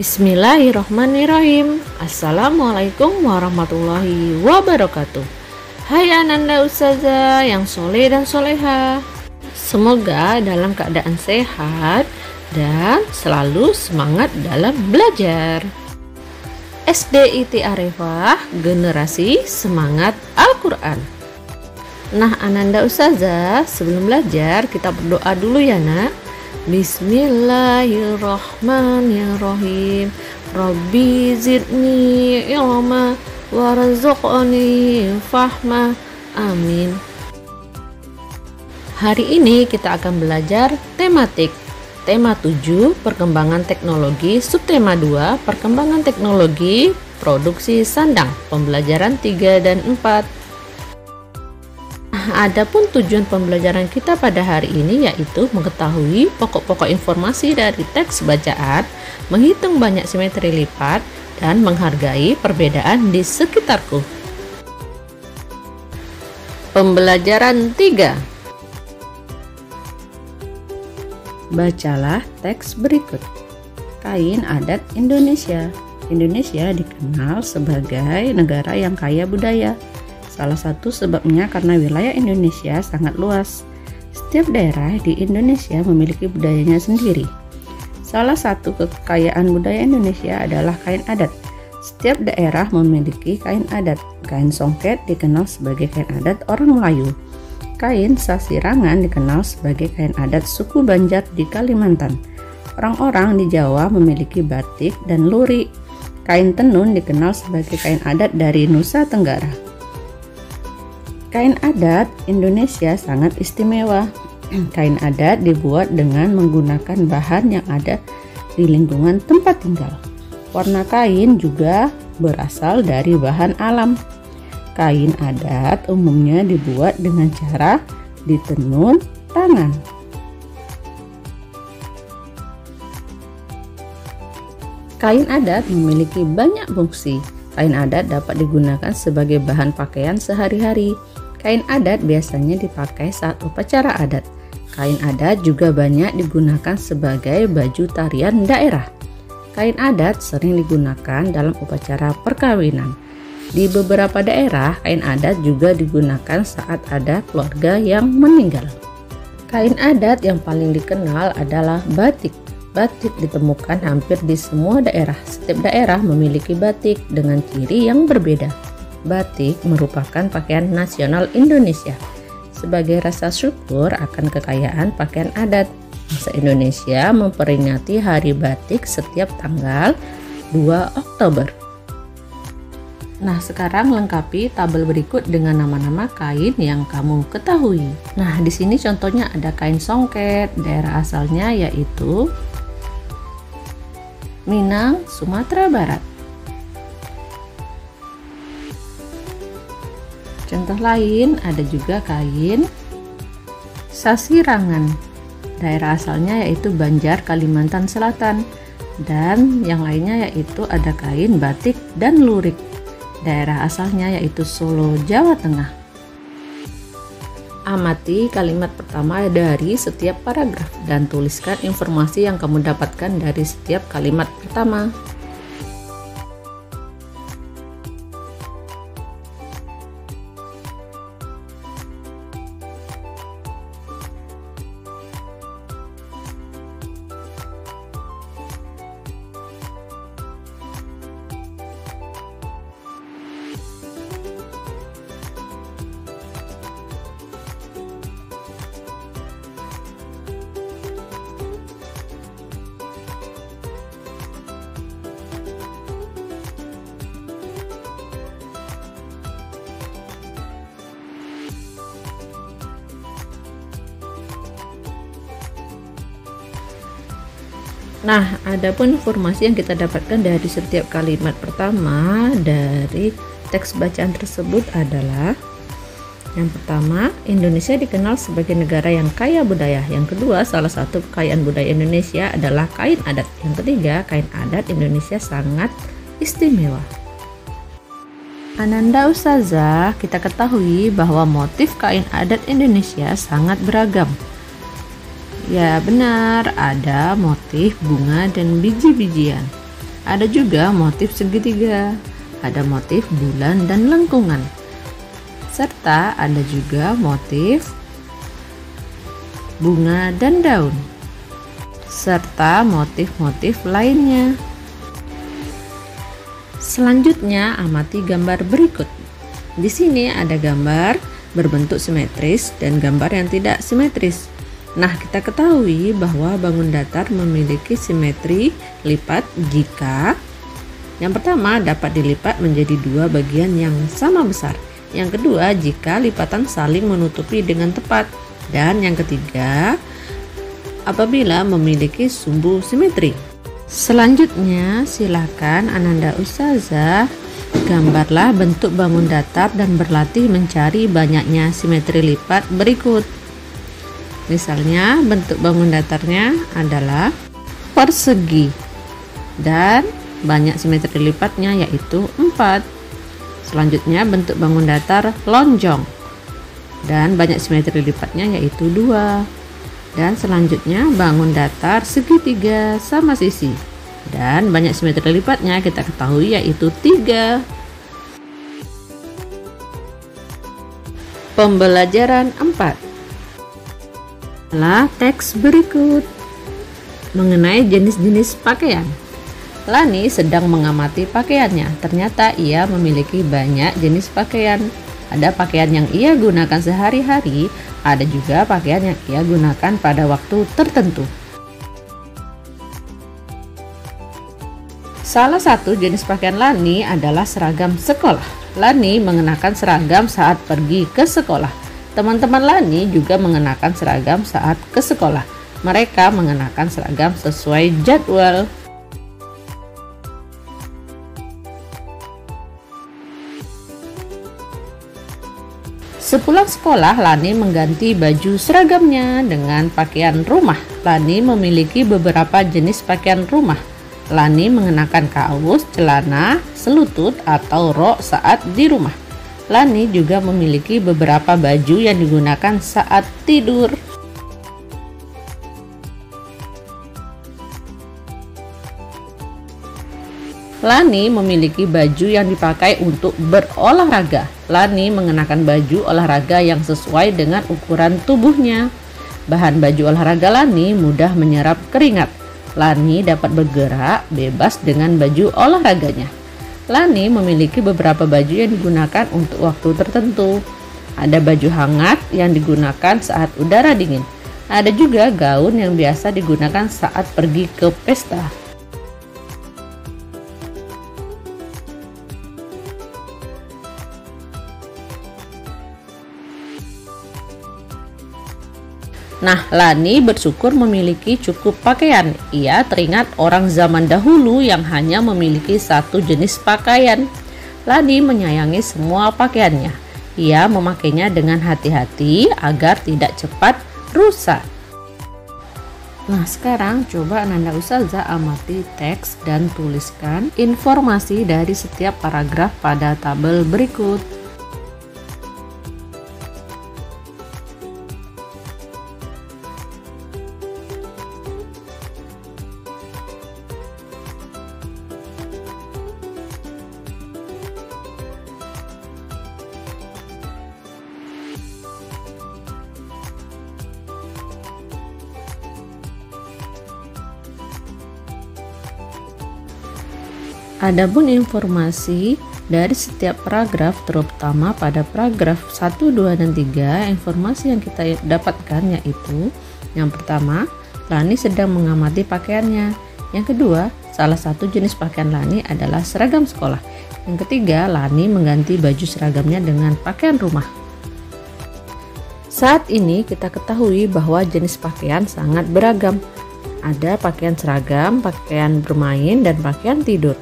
Bismillahirrahmanirrahim. Assalamualaikum warahmatullahi wabarakatuh. Hai Ananda Ustazah yang soleh dan soleha, semoga dalam keadaan sehat dan selalu semangat dalam belajar. SDIT Arifah, generasi semangat Al-Quran. Nah Ananda Ustazah, sebelum belajar kita berdoa dulu ya nak. Bismillahirrahmanirrahim. Rabbi zidni ilma warzuqni fahma. Amin. Hari ini kita akan belajar tematik. Tema 7, perkembangan teknologi. Subtema 2, perkembangan teknologi produksi sandang. Pembelajaran 3 dan 4. Adapun tujuan pembelajaran kita pada hari ini yaitu mengetahui pokok-pokok informasi dari teks bacaan, menghitung banyak simetri lipat, dan menghargai perbedaan di sekitarku. Pembelajaran 3. Bacalah teks berikut. Kain adat Indonesia. Indonesia dikenal sebagai negara yang kaya budaya. Salah satu sebabnya karena wilayah Indonesia sangat luas. Setiap daerah di Indonesia memiliki budayanya sendiri. Salah satu kekayaan budaya Indonesia adalah kain adat. Setiap daerah memiliki kain adat. Kain songket dikenal sebagai kain adat orang Melayu. Kain sasirangan dikenal sebagai kain adat suku Banjar di Kalimantan. Orang-orang di Jawa memiliki batik dan lurik. Kain tenun dikenal sebagai kain adat dari Nusa Tenggara. Kain adat Indonesia sangat istimewa. Kain adat dibuat dengan menggunakan bahan yang ada di lingkungan tempat tinggal. Warna kain juga berasal dari bahan alam. Kain adat umumnya dibuat dengan cara ditenun tangan. Kain adat memiliki banyak fungsi. Kain adat dapat digunakan sebagai bahan pakaian sehari-hari. Kain adat biasanya dipakai saat upacara adat. Kain adat juga banyak digunakan sebagai baju tarian daerah. Kain adat sering digunakan dalam upacara perkawinan. Di beberapa daerah, kain adat juga digunakan saat ada keluarga yang meninggal. Kain adat yang paling dikenal adalah batik. Batik ditemukan hampir di semua daerah. Setiap daerah memiliki batik dengan ciri yang berbeda. Batik merupakan pakaian nasional Indonesia. Sebagai rasa syukur akan kekayaan pakaian adat, bangsa Indonesia memperingati Hari Batik setiap tanggal 2 Oktober. Nah, sekarang lengkapi tabel berikut dengan nama-nama kain yang kamu ketahui. Nah, di sini contohnya ada kain songket, daerah asalnya yaitu Minang, Sumatera Barat. Contoh lain ada juga kain sasirangan, daerah asalnya yaitu Banjar, Kalimantan Selatan, dan yang lainnya yaitu ada kain batik dan lurik, daerah asalnya yaitu Solo, Jawa Tengah. Amati kalimat pertama dari setiap paragraf dan tuliskan informasi yang kamu dapatkan dari setiap kalimat pertama. Nah, adapun informasi yang kita dapatkan dari setiap kalimat pertama dari teks bacaan tersebut adalah: yang pertama, Indonesia dikenal sebagai negara yang kaya budaya. Yang kedua, salah satu kekayaan budaya Indonesia adalah kain adat. Yang ketiga, kain adat Indonesia sangat istimewa. Ananda Ustazah, kita ketahui bahwa motif kain adat Indonesia sangat beragam. Ya benar, ada motif bunga dan biji-bijian. Ada juga motif segitiga, ada motif bulan dan lengkungan, serta ada juga motif bunga dan daun, serta motif-motif lainnya. Selanjutnya, amati gambar berikut. Di sini ada gambar berbentuk simetris dan gambar yang tidak simetris. Nah, kita ketahui bahwa bangun datar memiliki simetri lipat jika yang pertama dapat dilipat menjadi dua bagian yang sama besar. Yang kedua, jika lipatan saling menutupi dengan tepat. Dan yang ketiga, apabila memiliki sumbu simetri. Selanjutnya, silakan Ananda Ustazah gambarlah bentuk bangun datar dan berlatih mencari banyaknya simetri lipat berikut. Misalnya, bentuk bangun datarnya adalah persegi dan banyak simetri lipatnya yaitu 4. Selanjutnya, bentuk bangun datar lonjong dan banyak simetri lipatnya yaitu 2. Dan selanjutnya, bangun datar segitiga sama sisi dan banyak simetri lipatnya kita ketahui yaitu 3. Pembelajaran 4 adalah teks berikut mengenai jenis-jenis pakaian. Lani sedang mengamati pakaiannya. Ternyata ia memiliki banyak jenis pakaian. Ada pakaian yang ia gunakan sehari-hari, ada juga pakaian yang ia gunakan pada waktu tertentu. Salah satu jenis pakaian Lani adalah seragam sekolah. Lani mengenakan seragam saat pergi ke sekolah. Teman-teman Lani juga mengenakan seragam saat ke sekolah. Mereka mengenakan seragam sesuai jadwal. Sepulang sekolah, Lani mengganti baju seragamnya dengan pakaian rumah. Lani memiliki beberapa jenis pakaian rumah. Lani mengenakan kaos, celana, selutut, atau rok saat di rumah. Lani juga memiliki beberapa baju yang digunakan saat tidur. Lani memiliki baju yang dipakai untuk berolahraga. Lani mengenakan baju olahraga yang sesuai dengan ukuran tubuhnya. Bahan baju olahraga Lani mudah menyerap keringat. Lani dapat bergerak bebas dengan baju olahraganya. Lani memiliki beberapa baju yang digunakan untuk waktu tertentu. Ada baju hangat yang digunakan saat udara dingin. Ada juga gaun yang biasa digunakan saat pergi ke pesta. Nah, Lani bersyukur memiliki cukup pakaian. Ia teringat orang zaman dahulu yang hanya memiliki satu jenis pakaian. Lani menyayangi semua pakaiannya. Ia memakainya dengan hati-hati agar tidak cepat rusak. Nah, sekarang coba Ananda Ustazah amati teks dan tuliskan informasi dari setiap paragraf pada tabel berikut. Adapun informasi dari setiap paragraf, terutama pada paragraf 1, 2, dan 3, informasi yang kita dapatkan yaitu yang pertama, Lani sedang mengamati pakaiannya. Yang kedua, salah satu jenis pakaian Lani adalah seragam sekolah. Yang ketiga, Lani mengganti baju seragamnya dengan pakaian rumah. Saat ini kita ketahui bahwa jenis pakaian sangat beragam. Ada pakaian seragam, pakaian bermain, dan pakaian tidur.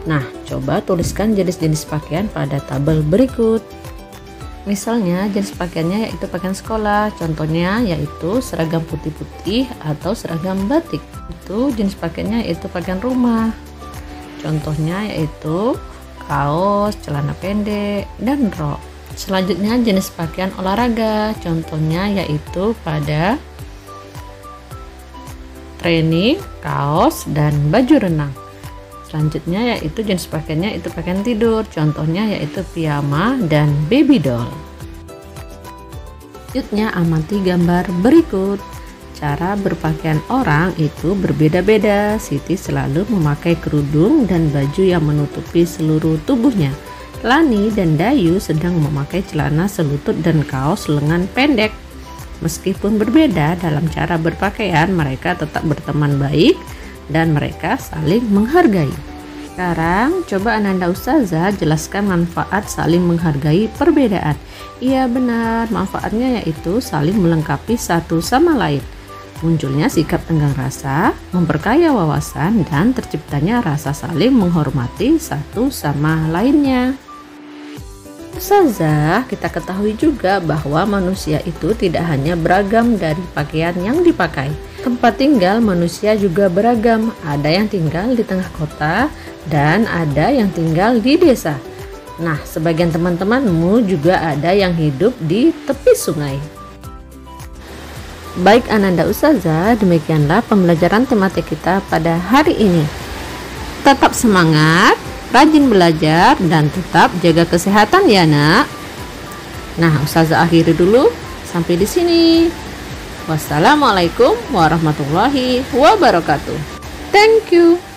Nah, coba tuliskan jenis-jenis pakaian pada tabel berikut. Misalnya, jenis pakaiannya yaitu pakaian sekolah. Contohnya yaitu seragam putih-putih atau seragam batik. Itu jenis pakaiannya yaitu pakaian rumah. Contohnya yaitu kaos, celana pendek, dan rok. Selanjutnya jenis pakaian olahraga. Contohnya yaitu pada training, kaos, dan baju renang. Selanjutnya yaitu jenis pakaiannya itu pakaian tidur, contohnya yaitu piyama dan baby doll. Selanjutnya amati gambar berikut. Cara berpakaian orang itu berbeda-beda. Siti selalu memakai kerudung dan baju yang menutupi seluruh tubuhnya. Lani dan Dayu sedang memakai celana selutut dan kaos lengan pendek. Meskipun berbeda dalam cara berpakaian, mereka tetap berteman baik dan mereka saling menghargai. Sekarang coba Ananda Ustazah jelaskan manfaat saling menghargai perbedaan. Iya benar, manfaatnya yaitu saling melengkapi satu sama lain. Munculnya sikap tenggang rasa, memperkaya wawasan, dan terciptanya rasa saling menghormati satu sama lainnya. Ustazah, kita ketahui juga bahwa manusia itu tidak hanya beragam dari pakaian yang dipakai. Tempat tinggal manusia juga beragam. Ada yang tinggal di tengah kota dan ada yang tinggal di desa. Nah, sebagian teman-temanmu juga ada yang hidup di tepi sungai. Baik Ananda Ustazah, demikianlah pembelajaran tematik kita pada hari ini. Tetap semangat, rajin belajar, dan tetap jaga kesehatan ya nak. Nah, Ustazah akhiri dulu sampai di sini. Wassalamualaikum warahmatullahi wabarakatuh. Thank you.